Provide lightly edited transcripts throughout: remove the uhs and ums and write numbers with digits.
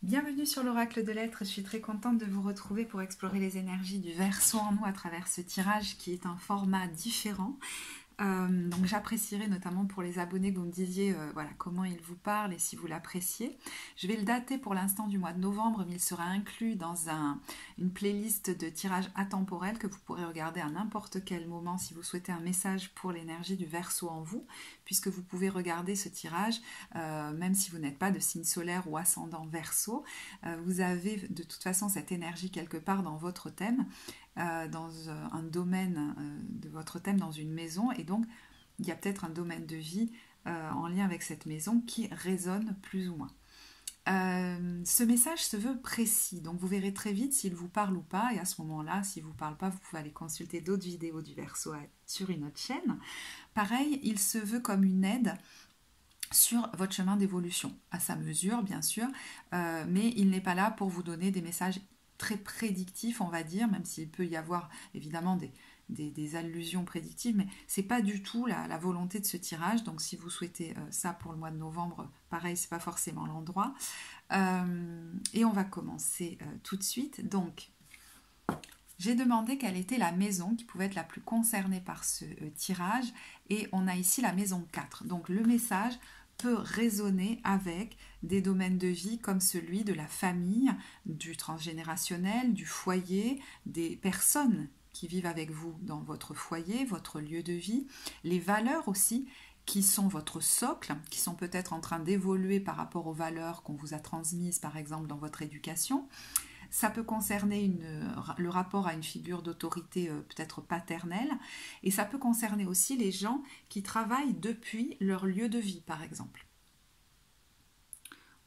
Bienvenue sur l'Oracle de l'Être, je suis très contente de vous retrouver pour explorer les énergies du Verseau en nous à travers ce tirage qui est un format différent. Donc j'apprécierais notamment pour les abonnés que vous me disiez voilà, comment il vous parle et si vous l'appréciez. Je vais le dater pour l'instant du mois de novembre, mais il sera inclus dans une playlist de tirages atemporels que vous pourrez regarder à n'importe quel moment si vous souhaitez un message pour l'énergie du Verseau en vous, puisque vous pouvez regarder ce tirage même si vous n'êtes pas de signe solaire ou ascendant Verseau. Vous avez de toute façon cette énergie quelque part dans votre thème. Dans un domaine de votre thème, dans une maison, et donc il y a peut-être un domaine de vie en lien avec cette maison qui résonne plus ou moins. Ce message se veut précis, donc vous verrez très vite s'il vous parle ou pas, et à ce moment-là, s'il ne vous parle pas, vous pouvez aller consulter d'autres vidéos du Verseau sur une autre chaîne. Pareil, il se veut comme une aide sur votre chemin d'évolution, à sa mesure bien sûr, mais il n'est pas là pour vous donner des messages très prédictif, on va dire, même s'il peut y avoir évidemment des allusions prédictives, mais c'est pas du tout la volonté de ce tirage. Donc si vous souhaitez ça pour le mois de novembre, pareil, c'est pas forcément l'endroit. Et on va commencer tout de suite. Donc j'ai demandé quelle était la maison qui pouvait être la plus concernée par ce tirage, et on a ici la maison 4. Donc le message peut résonner avec des domaines de vie comme celui de la famille, du transgénérationnel, du foyer, des personnes qui vivent avec vous dans votre foyer, votre lieu de vie, les valeurs aussi qui sont votre socle, qui sont peut-être en train d'évoluer par rapport aux valeurs qu'on vous a transmises par exemple dans votre éducation. Ça peut concerner le rapport à une figure d'autorité peut-être paternelle, et ça peut concerner aussi les gens qui travaillent depuis leur lieu de vie, par exemple.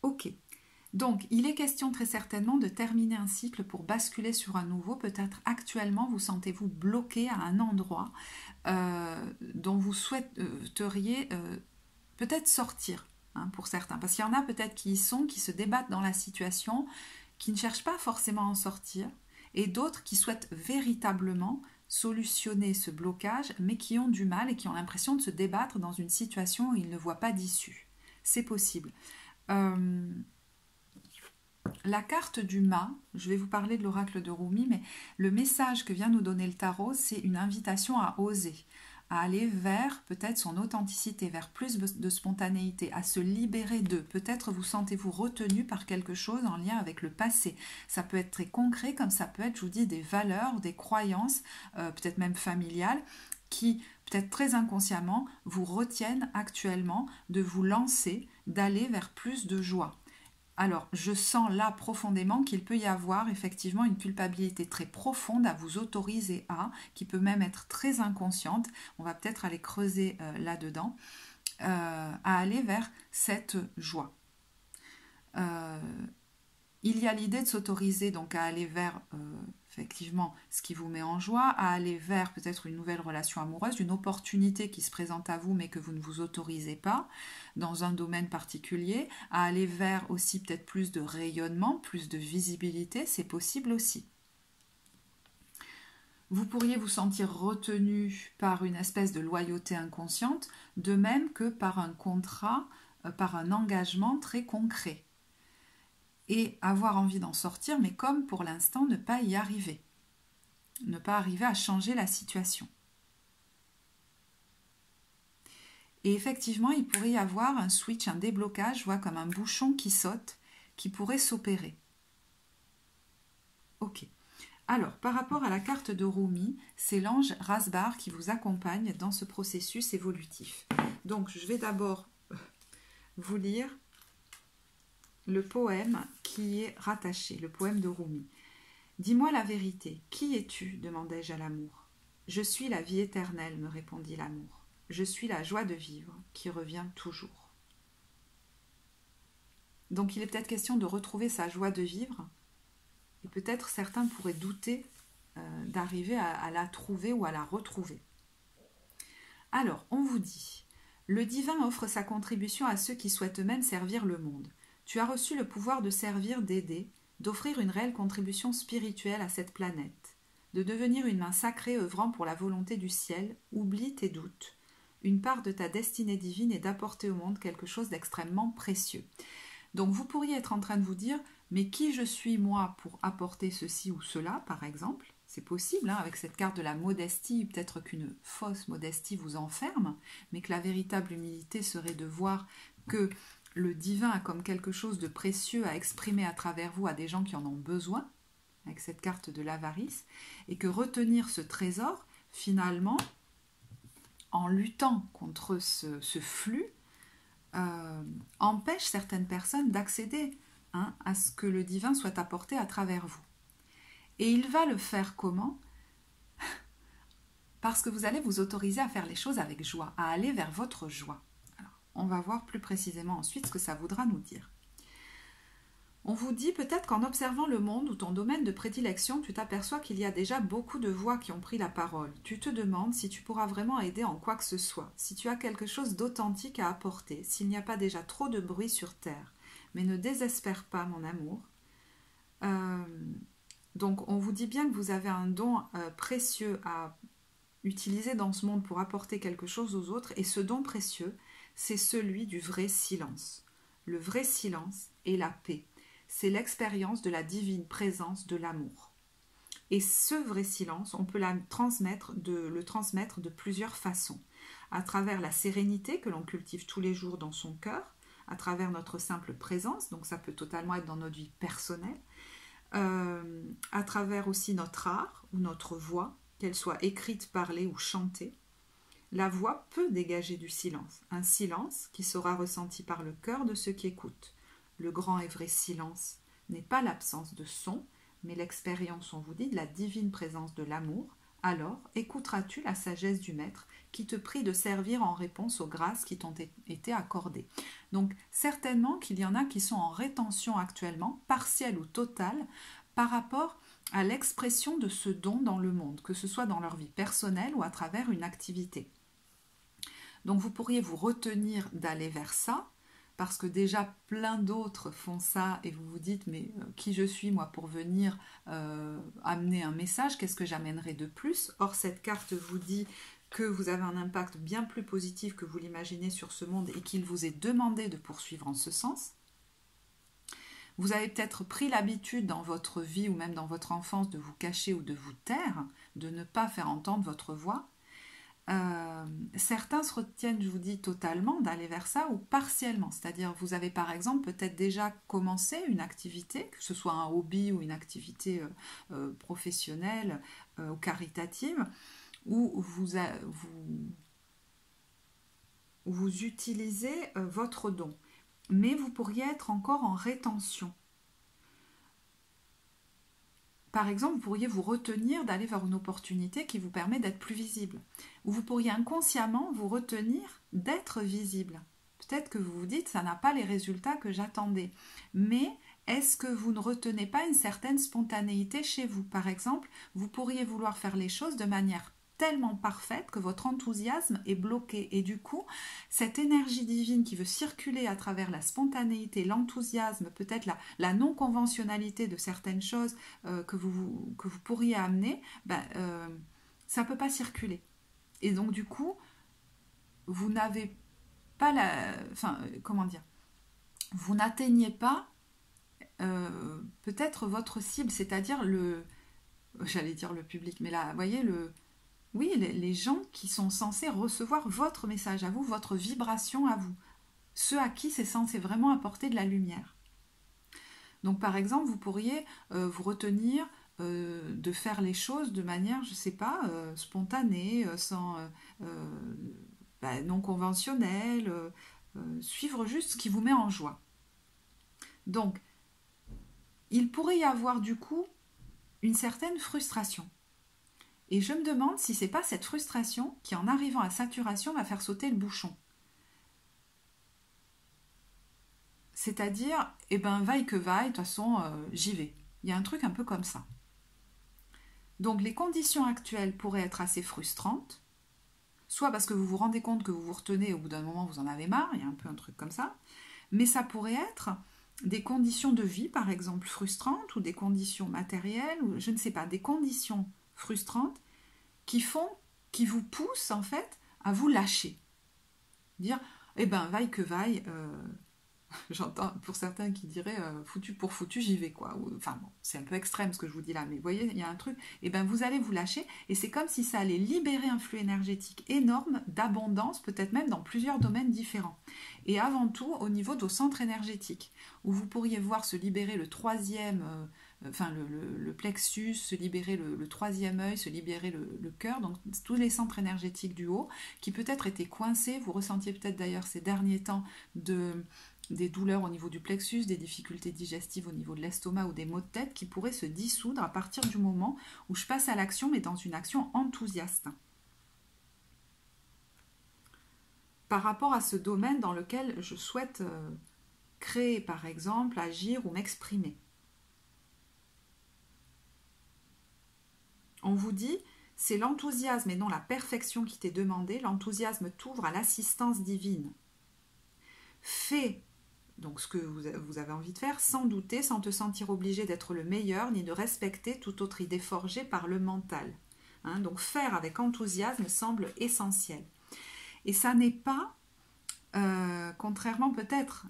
Ok, donc il est question très certainement de terminer un cycle pour basculer sur un nouveau. Peut-être actuellement vous sentez-vous bloqué à un endroit dont vous souhaiteriez peut-être sortir, hein, pour certains. Parce qu'il y en a peut-être qui y sont, qui se débattent dans la situation, qui ne cherchent pas forcément à en sortir, et d'autres qui souhaitent véritablement solutionner ce blocage, mais qui ont du mal et qui ont l'impression de se débattre dans une situation où ils ne voient pas d'issue. C'est possible. La carte du mât, je vais vous parler de l'oracle de Rumi, mais le message que vient nous donner le tarot, c'est une invitation à oser, à aller vers peut-être son authenticité, vers plus de spontanéité, à se libérer d'eux. Peut-être vous sentez-vous retenu par quelque chose en lien avec le passé. Ça peut être très concret, comme ça peut être, je vous dis, des valeurs, des croyances, peut-être même familiales, qui, peut-être très inconsciemment, vous retiennent actuellement de vous lancer, d'aller vers plus de joie. Alors, je sens là profondément qu'il peut y avoir effectivement une culpabilité très profonde à vous autoriser à, qui peut même être très inconsciente, on va peut-être aller creuser là-dedans, à aller vers cette joie. Il y a l'idée de s'autoriser donc à aller vers effectivement ce qui vous met en joie, à aller vers peut-être une nouvelle relation amoureuse, une opportunité qui se présente à vous mais que vous ne vous autorisez pas dans un domaine particulier, à aller vers aussi peut-être plus de rayonnement, plus de visibilité, c'est possible aussi. Vous pourriez vous sentir retenu par une espèce de loyauté inconsciente, de même que par un contrat, par un engagement très concret. Et avoir envie d'en sortir, mais comme pour l'instant ne pas y arriver. Ne pas arriver à changer la situation. Et effectivement, il pourrait y avoir un switch, un déblocage, je vois comme un bouchon qui saute, qui pourrait s'opérer. Ok. Alors, par rapport à la carte de Rumi, c'est l'ange Rasbar qui vous accompagne dans ce processus évolutif. Donc, je vais d'abord vous lire le poème qui est rattaché, le poème de Rumi. « Dis-moi la vérité, qui es-tu » demandai-je à l'amour. « Je suis la vie éternelle » me répondit l'amour. « Je suis la joie de vivre qui revient toujours. » Donc il est peut-être question de retrouver sa joie de vivre, et peut-être certains pourraient douter d'arriver à la trouver ou à la retrouver. Alors, on vous dit, le divin offre sa contribution à ceux qui souhaitent eux-mêmes servir le monde. Tu as reçu le pouvoir de servir, d'aider, d'offrir une réelle contribution spirituelle à cette planète, de devenir une main sacrée œuvrant pour la volonté du ciel. Oublie tes doutes. Une part de ta destinée divine est d'apporter au monde quelque chose d'extrêmement précieux. Donc vous pourriez être en train de vous dire, mais qui je suis moi pour apporter ceci ou cela, par exemple. C'est possible, hein, avec cette carte de la modestie, peut-être qu'une fausse modestie vous enferme, mais que la véritable humilité serait de voir que le divin a comme quelque chose de précieux à exprimer à travers vous à des gens qui en ont besoin, avec cette carte de l'avarice, et que retenir ce trésor, finalement, en luttant contre ce flux, empêche certaines personnes d'accéder, hein, à ce que le divin soit apporté à travers vous. Et il va le faire comment? Parce que vous allez vous autoriser à faire les choses avec joie, à aller vers votre joie. Alors, on va voir plus précisément ensuite ce que ça voudra nous dire. On vous dit peut-être qu'en observant le monde ou ton domaine de prédilection, tu t'aperçois qu'il y a déjà beaucoup de voix qui ont pris la parole. Tu te demandes si tu pourras vraiment aider en quoi que ce soit, si tu as quelque chose d'authentique à apporter, s'il n'y a pas déjà trop de bruit sur terre. Mais ne désespère pas, mon amour. Donc on vous dit bien que vous avez un don précieux à utiliser dans ce monde pour apporter quelque chose aux autres, et ce don précieux, c'est celui du vrai silence. Le vrai silence est la paix. C'est l'expérience de la divine présence de l'amour. Et ce vrai silence, on peut le transmettre de plusieurs façons. À travers la sérénité que l'on cultive tous les jours dans son cœur, à travers notre simple présence, donc ça peut totalement être dans notre vie personnelle, à travers aussi notre art ou notre voix, qu'elle soit écrite, parlée ou chantée. La voix peut dégager du silence, un silence qui sera ressenti par le cœur de ceux qui écoutent. Le grand et vrai silence n'est pas l'absence de son, mais l'expérience, on vous dit, de la divine présence de l'amour. Alors écouteras-tu la sagesse du Maître qui te prie de servir en réponse aux grâces qui t'ont été accordées. Donc certainement qu'il y en a qui sont en rétention actuellement, partielle ou totale, par rapport à l'expression de ce don dans le monde, que ce soit dans leur vie personnelle ou à travers une activité. Donc vous pourriez vous retenir d'aller vers ça, parce que déjà plein d'autres font ça et vous vous dites mais qui je suis moi pour venir amener un message, qu'est-ce que j'amènerai de plus? Or cette carte vous dit que vous avez un impact bien plus positif que vous l'imaginez sur ce monde et qu'il vous est demandé de poursuivre en ce sens. Vous avez peut-être pris l'habitude dans votre vie ou même dans votre enfance de vous cacher ou de vous taire, de ne pas faire entendre votre voix. Certains se retiennent, je vous dis, totalement d'aller vers ça ou partiellement. C'est-à-dire, vous avez par exemple peut-être déjà commencé une activité, que ce soit un hobby ou une activité professionnelle ou caritative, où vous utilisez votre don. Mais vous pourriez être encore en rétention. Par exemple, vous pourriez vous retenir d'aller vers une opportunité qui vous permet d'être plus visible. Ou vous pourriez inconsciemment vous retenir d'être visible. Peut-être que vous vous dites, ça n'a pas les résultats que j'attendais. Mais est-ce que vous ne retenez pas une certaine spontanéité chez vous? Par exemple, vous pourriez vouloir faire les choses de manière tellement parfaite que votre enthousiasme est bloqué. Et du coup, cette énergie divine qui veut circuler à travers la spontanéité, l'enthousiasme, peut-être la non-conventionnalité de certaines choses que vous pourriez amener, ça ne peut pas circuler. Et donc du coup, vous n'avez pas vous n'atteignez pas peut-être votre cible, c'est-à-dire j'allais dire le public, mais là, vous voyez, les gens qui sont censés recevoir votre message à vous, votre vibration à vous, ceux à qui c'est censé vraiment apporter de la lumière. Donc par exemple, vous pourriez vous retenir de faire les choses de manière, je ne sais pas, spontanée, non conventionnelle, suivre juste ce qui vous met en joie. Donc, il pourrait y avoir du coup une certaine frustration. Et je me demande si c'est pas cette frustration qui, en arrivant à saturation, va faire sauter le bouchon. C'est-à-dire, vaille que vaille, de toute façon, j'y vais. Il y a un truc un peu comme ça. Donc, les conditions actuelles pourraient être assez frustrantes, soit parce que vous vous rendez compte que vous vous retenez, au bout d'un moment, vous en avez marre, il y a un peu un truc comme ça, mais ça pourrait être des conditions de vie, par exemple, frustrantes, ou des conditions matérielles, ou je ne sais pas, des conditions frustrantes qui vous poussent en fait à vous lâcher. Dire, vaille que vaille, j'entends pour certains qui diraient foutu pour foutu, j'y vais quoi. Enfin bon, c'est un peu extrême ce que je vous dis là, mais vous voyez, il y a un truc, et ben vous allez vous lâcher, et c'est comme si ça allait libérer un flux énergétique énorme d'abondance, peut-être même dans plusieurs domaines différents. Et avant tout, au niveau de vos centres énergétiques, où vous pourriez voir se libérer le troisième, enfin le plexus, se libérer le troisième œil, se libérer le cœur, donc tous les centres énergétiques du haut, qui peut-être étaient coincés, vous ressentiez peut-être d'ailleurs ces derniers temps des douleurs au niveau du plexus, des difficultés digestives au niveau de l'estomac ou des maux de tête qui pourraient se dissoudre à partir du moment où je passe à l'action, mais dans une action enthousiaste. Par rapport à ce domaine dans lequel je souhaite créer, par exemple, agir ou m'exprimer. On vous dit, c'est l'enthousiasme et non la perfection qui t'est demandé. L'enthousiasme t'ouvre à l'assistance divine. Fais donc ce que vous avez envie de faire, sans douter, sans te sentir obligé d'être le meilleur, ni de respecter toute autre idée forgée par le mental. Donc faire avec enthousiasme semble essentiel. Et ça n'est pas, contrairement peut-être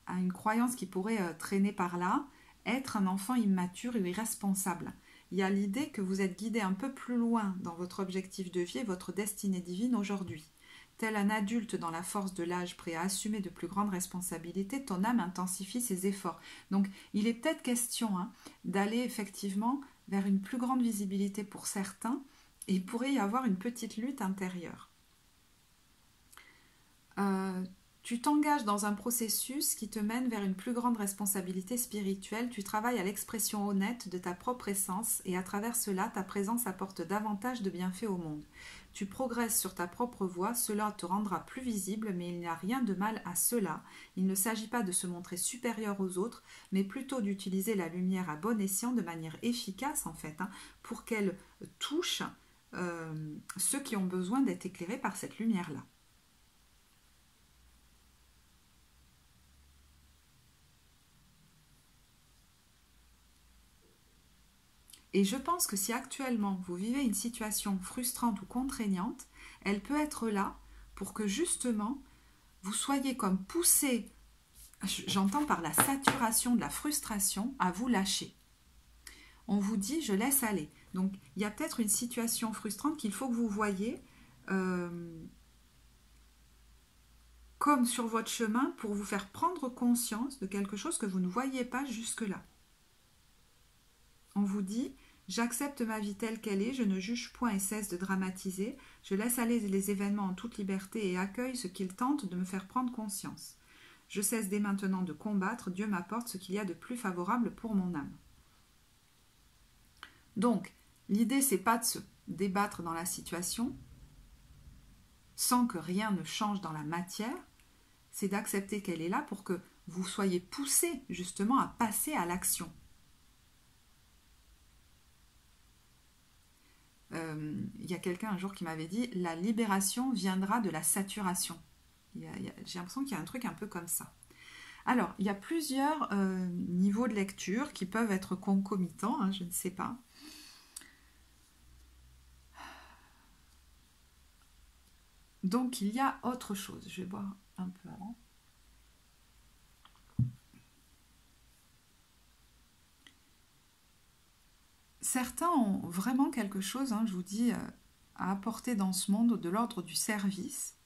à une croyance qui pourrait traîner par là, être un enfant immature et irresponsable. Il y a l'idée que vous êtes guidé un peu plus loin dans votre objectif de vie et votre destinée divine aujourd'hui. Tel un adulte dans la force de l'âge prêt à assumer de plus grandes responsabilités, ton âme intensifie ses efforts. Donc il est peut-être question d'aller effectivement vers une plus grande visibilité pour certains, et il pourrait y avoir une petite lutte intérieure. Tu t'engages dans un processus qui te mène vers une plus grande responsabilité spirituelle, tu travailles à l'expression honnête de ta propre essence et à travers cela, ta présence apporte davantage de bienfaits au monde. Tu progresses sur ta propre voie, cela te rendra plus visible, mais il n'y a rien de mal à cela. Il ne s'agit pas de se montrer supérieur aux autres, mais plutôt d'utiliser la lumière à bon escient de manière efficace en fait, pour qu'elle touche ceux qui ont besoin d'être éclairés par cette lumière-là. Et je pense que si actuellement vous vivez une situation frustrante ou contraignante, elle peut être là pour que justement vous soyez comme poussé, j'entends par la saturation de la frustration, à vous lâcher. On vous dit je laisse aller. Donc il y a peut-être une situation frustrante qu'il faut que vous voyez comme sur votre chemin pour vous faire prendre conscience de quelque chose que vous ne voyiez pas jusque-là. On vous dit, j'accepte ma vie telle qu'elle est, je ne juge point et cesse de dramatiser, je laisse aller les événements en toute liberté et accueille ce qu'ils tentent de me faire prendre conscience. Je cesse dès maintenant de combattre, Dieu m'apporte ce qu'il y a de plus favorable pour mon âme. Donc, l'idée, c'est pas de se débattre dans la situation sans que rien ne change dans la matière, c'est d'accepter qu'elle est là pour que vous soyez poussé justement à passer à l'action. Il y a quelqu'un un jour qui m'avait dit la libération viendra de la saturation. J'ai l'impression qu'il y a un truc un peu comme ça. Alors, il y a plusieurs niveaux de lecture qui peuvent être concomitants, je ne sais pas. Donc, il y a autre chose. Je vais boire un peu avant. Certains ont vraiment quelque chose, je vous dis, à apporter dans ce monde de l'ordre du service,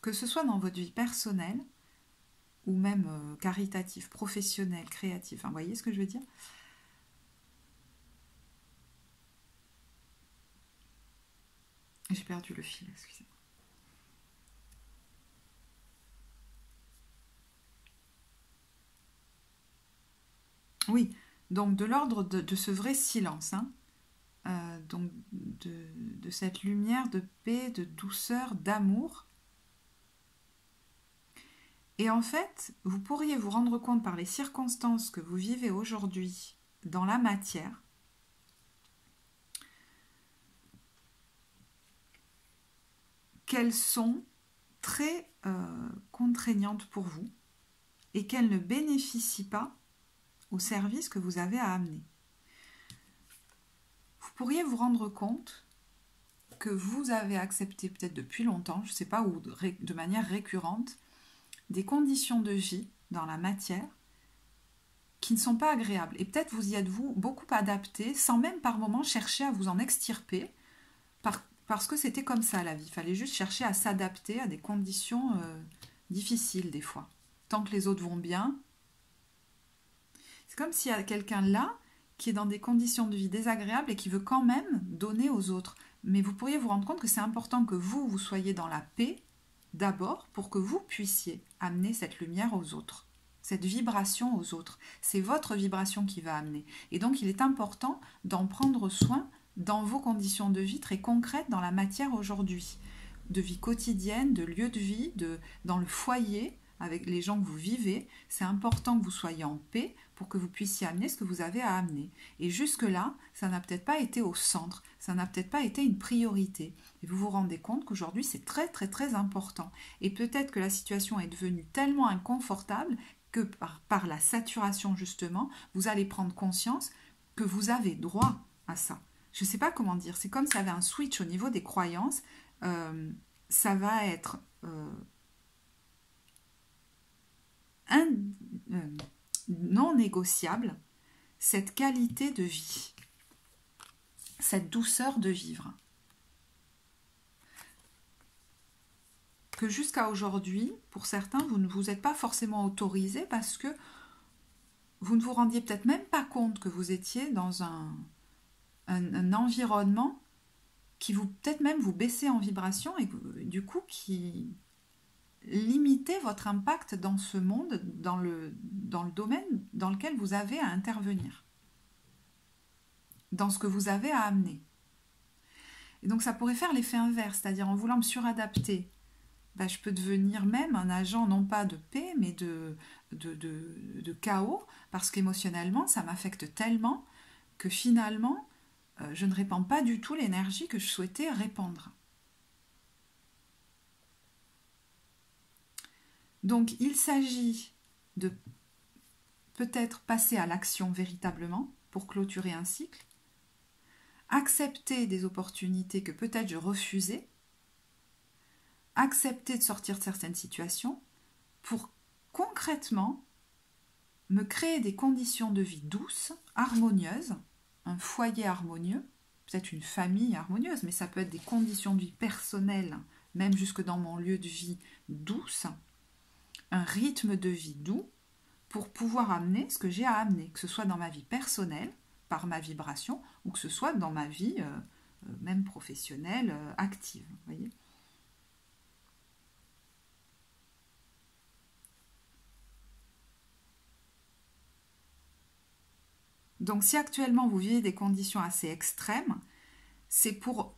que ce soit dans votre vie personnelle ou même caritative, professionnelle, créative. Vous voyez ce que je veux dire ? J'ai perdu le fil, excusez-moi. Oui, donc de l'ordre de ce vrai silence, donc de cette lumière de paix, de douceur, d'amour. Et en fait, vous pourriez vous rendre compte par les circonstances que vous vivez aujourd'hui dans la matière, qu'elles sont très contraignantes pour vous et qu'elles ne bénéficient pas au service que vous avez à amener. Vous pourriez vous rendre compte que vous avez accepté peut-être depuis longtemps, je ne sais pas, ou de manière récurrente, des conditions de vie dans la matière qui ne sont pas agréables. Et peut-être vous y êtes-vous beaucoup adapté, sans même par moments chercher à vous en extirper, parce que c'était comme ça la vie. Il fallait juste chercher à s'adapter à des conditions difficiles des fois. Tant que les autres vont bien. C'est comme s'il y a quelqu'un là qui est dans des conditions de vie désagréables et qui veut quand même donner aux autres. Mais vous pourriez vous rendre compte que c'est important que vous soyez dans la paix d'abord pour que vous puissiez amener cette lumière aux autres, cette vibration aux autres. C'est votre vibration qui va amener. Et donc il est important d'en prendre soin dans vos conditions de vie très concrètes dans la matière aujourd'hui, de vie quotidienne, de lieu de vie, dans le foyer, avec les gens que vous vivez. C'est important que vous soyez en paix pour que vous puissiez amener ce que vous avez à amener. Et jusque-là, ça n'a peut-être pas été au centre, ça n'a peut-être pas été une priorité. Et vous vous rendez compte qu'aujourd'hui, c'est très très très important. Et peut-être que la situation est devenue tellement inconfortable que par la saturation justement, vous allez prendre conscience que vous avez droit à ça. Je ne sais pas comment dire, c'est comme s'il y avait un switch au niveau des croyances. Ça va être non négociable, cette qualité de vie, cette douceur de vivre. Que jusqu'à aujourd'hui, pour certains, vous ne vous êtes pas forcément autorisé parce que vous ne vous rendiez peut-être même pas compte que vous étiez dans un environnement qui vous peut-être même vous baissait en vibration et du coup qui limitait votre impact dans ce monde, dans le domaine dans lequel vous avez à intervenir, dans ce que vous avez à amener. Et donc ça pourrait faire l'effet inverse, c'est-à-dire en voulant me suradapter, je peux devenir même un agent non pas de paix mais de chaos, parce qu'émotionnellement ça m'affecte tellement que finalement je ne répands pas du tout l'énergie que je souhaitais répandre. Donc il s'agit de peut-être passer à l'action véritablement pour clôturer un cycle, accepter des opportunités que peut-être je refusais, accepter de sortir de certaines situations pour concrètement me créer des conditions de vie douces, harmonieuses, un foyer harmonieux, peut-être une famille harmonieuse, mais ça peut être des conditions de vie personnelles, même jusque dans mon lieu de vie douce, un rythme de vie doux pour pouvoir amener ce que j'ai à amener, que ce soit dans ma vie personnelle, par ma vibration, ou que ce soit dans ma vie même professionnelle, active. Voyez ? Donc si actuellement vous vivez des conditions assez extrêmes, c'est pour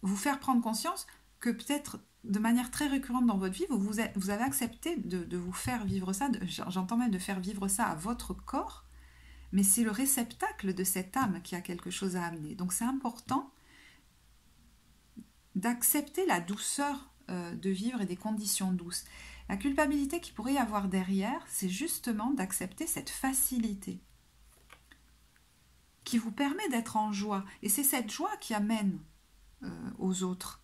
vous faire prendre conscience que peut-être de manière très récurrente dans votre vie, vous avez accepté de vous faire vivre ça, j'entends même de faire vivre ça à votre corps, mais c'est le réceptacle de cette âme qui a quelque chose à amener. Donc c'est important d'accepter la douceur de vivre et des conditions douces. La culpabilité qu'il pourrait y avoir derrière, c'est justement d'accepter cette facilité qui vous permet d'être en joie. Et c'est cette joie qui amène aux autres.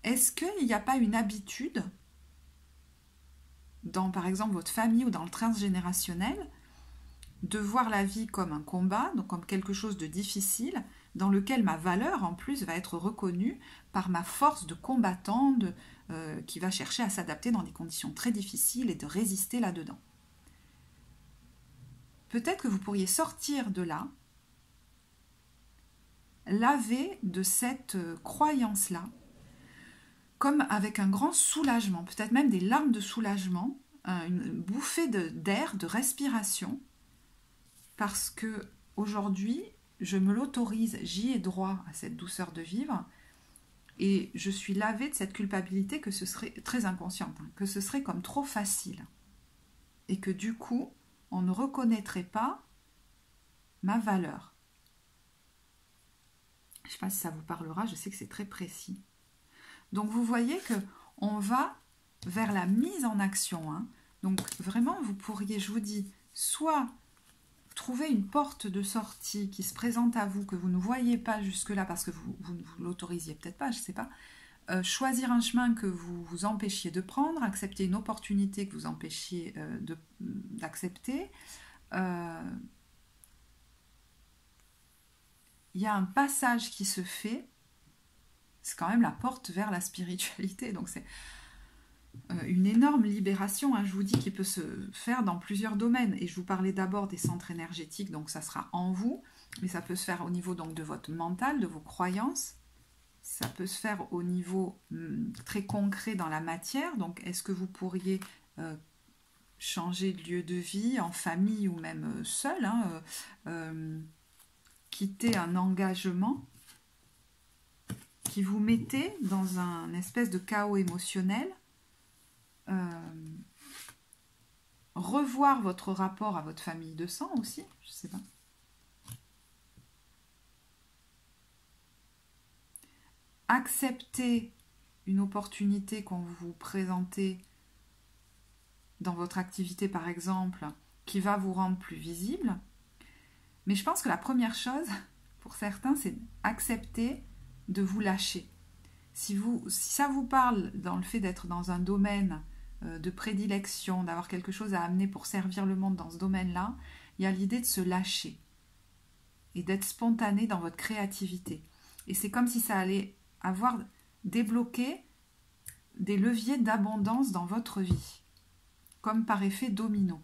Est-ce qu'il n'y a pas une habitude dans, par exemple, votre famille ou dans le transgénérationnel, de voir la vie comme un combat, donc comme quelque chose de difficile, dans lequel ma valeur, en plus, va être reconnue par ma force de combattant qui va chercher à s'adapter dans des conditions très difficiles et de résister là-dedans. Peut-être que vous pourriez sortir de là, laver de cette croyance-là, comme avec un grand soulagement, peut-être même des larmes de soulagement, une bouffée d'air, de respiration, parce que aujourd'hui, je me l'autorise, j'y ai droit à cette douceur de vivre, et je suis lavée de cette culpabilité que ce serait très inconsciente, que ce serait comme trop facile, et que du coup, on ne reconnaîtrait pas ma valeur. Je ne sais pas si ça vous parlera, je sais que c'est très précis. Donc vous voyez qu'on va vers la mise en action. Hein. Donc vraiment, vous pourriez, je vous dis, soit trouver une porte de sortie qui se présente à vous, que vous ne voyez pas jusque-là parce que vous ne l'autorisiez peut-être pas, je ne sais pas, choisir un chemin que vous vous empêchiez de prendre, accepter une opportunité que vous empêchiez d'accepter. Il y a un passage qui se fait, c'est quand même la porte vers la spiritualité, donc c'est une énorme libération, hein, je vous dis, qui peut se faire dans plusieurs domaines. Et je vous parlais d'abord des centres énergétiques, donc ça sera en vous, mais ça peut se faire au niveau donc de votre mental, de vos croyances. Ça peut se faire au niveau très concret dans la matière. Donc, est-ce que vous pourriez changer de lieu de vie, en famille ou même seul, hein, quitter un engagement qui vous mettait dans un espèce de chaos émotionnel, revoir votre rapport à votre famille de sang aussi, je sais pas. Accepter une opportunité qu'on vous présentait dans votre activité par exemple, qui va vous rendre plus visible. Mais je pense que la première chose, pour certains, c'est accepter de vous lâcher. Si ça vous parle dans le fait d'être dans un domaine de prédilection, d'avoir quelque chose à amener pour servir le monde dans ce domaine-là, il y a l'idée de se lâcher et d'être spontané dans votre créativité. Et c'est comme si ça allait avoir débloqué des leviers d'abondance dans votre vie, comme par effet domino.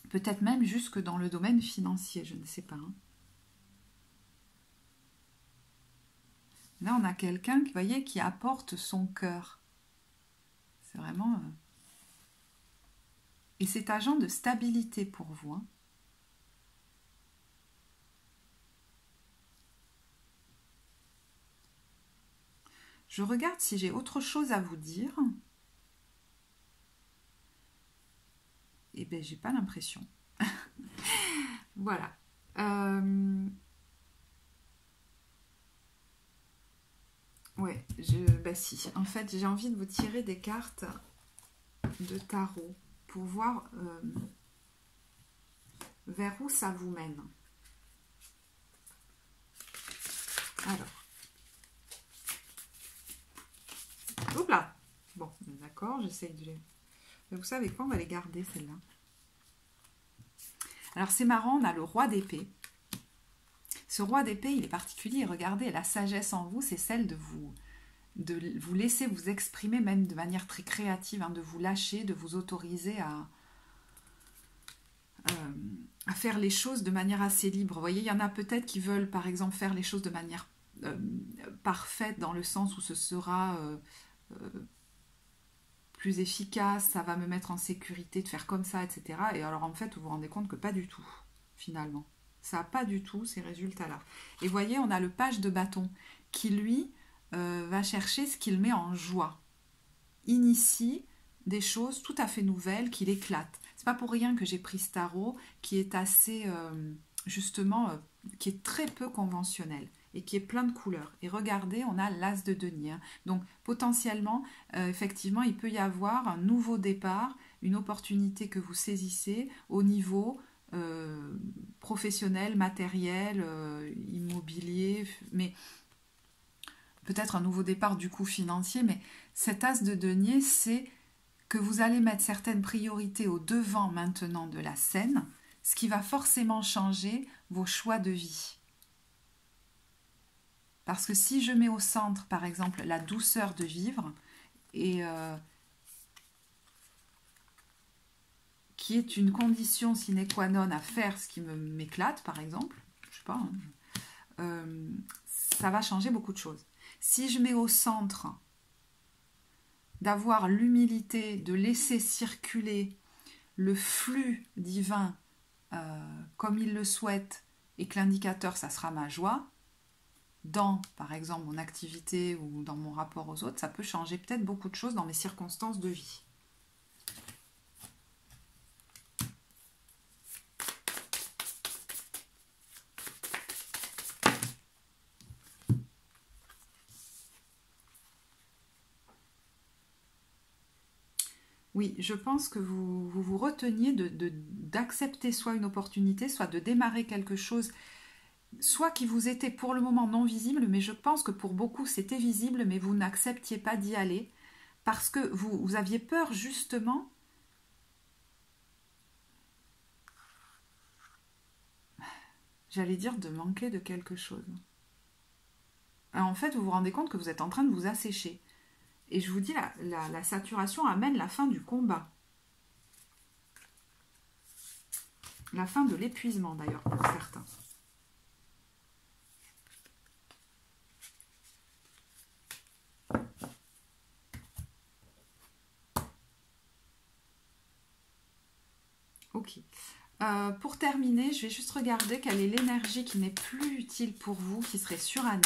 Peut-être même jusque dans le domaine financier, je ne sais pas. Hein. Là, on a quelqu'un, vous voyez, qui apporte son cœur. C'est vraiment... Et c'est agent de stabilité pour vous. Hein. Je regarde si j'ai autre chose à vous dire. Eh bien, j'ai pas l'impression. Voilà. Ouais, bah si. En fait, j'ai envie de vous tirer des cartes de tarot pour voir vers où ça vous mène. Alors. Oups là. Bon, d'accord, j'essaye de les... Mais vous savez quoi, on va les garder celles-là. Alors c'est marrant, on a le roi d'épée. Ce roi d'épée, il est particulier. Regardez, la sagesse en vous, c'est celle de vous laisser vous exprimer même de manière très créative, hein, de vous lâcher, de vous autoriser à faire les choses de manière assez libre. Vous voyez, il y en a peut-être qui veulent par exemple faire les choses de manière parfaite dans le sens où ce sera plus efficace, ça va me mettre en sécurité de faire comme ça, etc. Et alors en fait, vous vous rendez compte que pas du tout, finalement. Ça n'a pas du tout ces résultats-là. Et vous voyez, on a le page de bâton qui, lui, va chercher ce qu'il met en joie. Initie des choses tout à fait nouvelles qui l'éclatent. C'est pas pour rien que j'ai pris ce tarot qui est assez, justement, qui est très peu conventionnel et qui est plein de couleurs. Et regardez, on a l'as de denier. Hein. Donc, potentiellement, effectivement, il peut y avoir un nouveau départ, une opportunité que vous saisissez au niveau professionnel, matériel, immobilier, mais peut-être un nouveau départ du coup financier, mais cet as de denier, c'est que vous allez mettre certaines priorités au devant maintenant de la scène, ce qui va forcément changer vos choix de vie. Parce que si je mets au centre, par exemple, la douceur de vivre, et qui est une condition sine qua non à faire ce qui m'éclate, par exemple, je sais pas, hein, ça va changer beaucoup de choses. Si je mets au centre d'avoir l'humilité de laisser circuler le flux divin comme il le souhaite et que l'indicateur, ça sera ma joie, dans, par exemple, mon activité ou dans mon rapport aux autres, ça peut changer peut-être beaucoup de choses dans mes circonstances de vie. Oui, je pense que vous reteniez d'accepter soit une opportunité, soit de démarrer quelque chose soit qui vous était pour le moment non visible, mais je pense que pour beaucoup c'était visible, mais vous n'acceptiez pas d'y aller, parce que vous aviez peur justement, j'allais dire, de manquer de quelque chose. En fait, vous vous rendez compte que vous êtes en train de vous assécher. Et je vous dis, la saturation amène la fin du combat. La fin de l'épuisement, d'ailleurs, pour certains. Ok. Pour terminer, je vais juste regarder quelle est l'énergie qui n'est plus utile pour vous, qui serait surannée.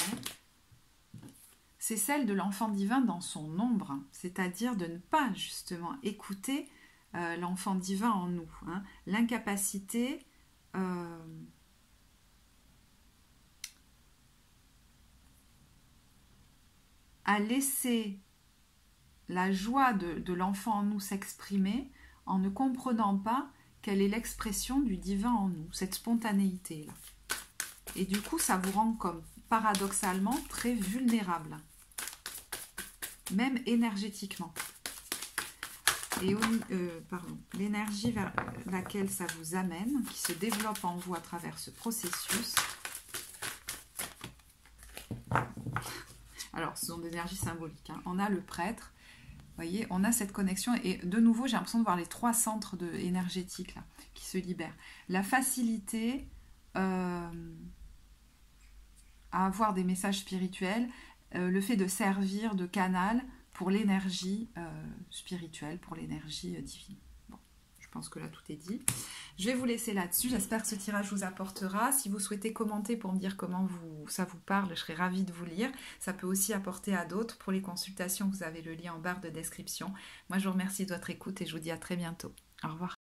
C'est celle de l'enfant divin dans son ombre, c'est-à-dire de ne pas justement écouter l'enfant divin en nous. Hein. L'incapacité à laisser la joie de l'enfant en nous s'exprimer en ne comprenant pas quelle est l'expression du divin en nous, cette spontanéité-là. Et du coup, ça vous rend comme paradoxalement très vulnérable, même énergétiquement. Et l'énergie vers laquelle ça vous amène, qui se développe en vous à travers ce processus. Alors, ce sont des énergies symboliques. Hein. On a le prêtre, vous voyez, on a cette connexion. Et de nouveau, j'ai l'impression de voir les 3 centres énergétiques là, qui se libèrent. La facilité à avoir des messages spirituels, le fait de servir de canal pour l'énergie spirituelle, pour l'énergie divine. Bon, je pense que là tout est dit. Je vais vous laisser là-dessus. J'espère que ce tirage vous apportera. Si vous souhaitez commenter pour me dire comment ça vous parle, je serai ravie de vous lire. Ça peut aussi apporter à d'autres. Pour les consultations, vous avez le lien en barre de description. Moi, je vous remercie de votre écoute et je vous dis à très bientôt. Au revoir.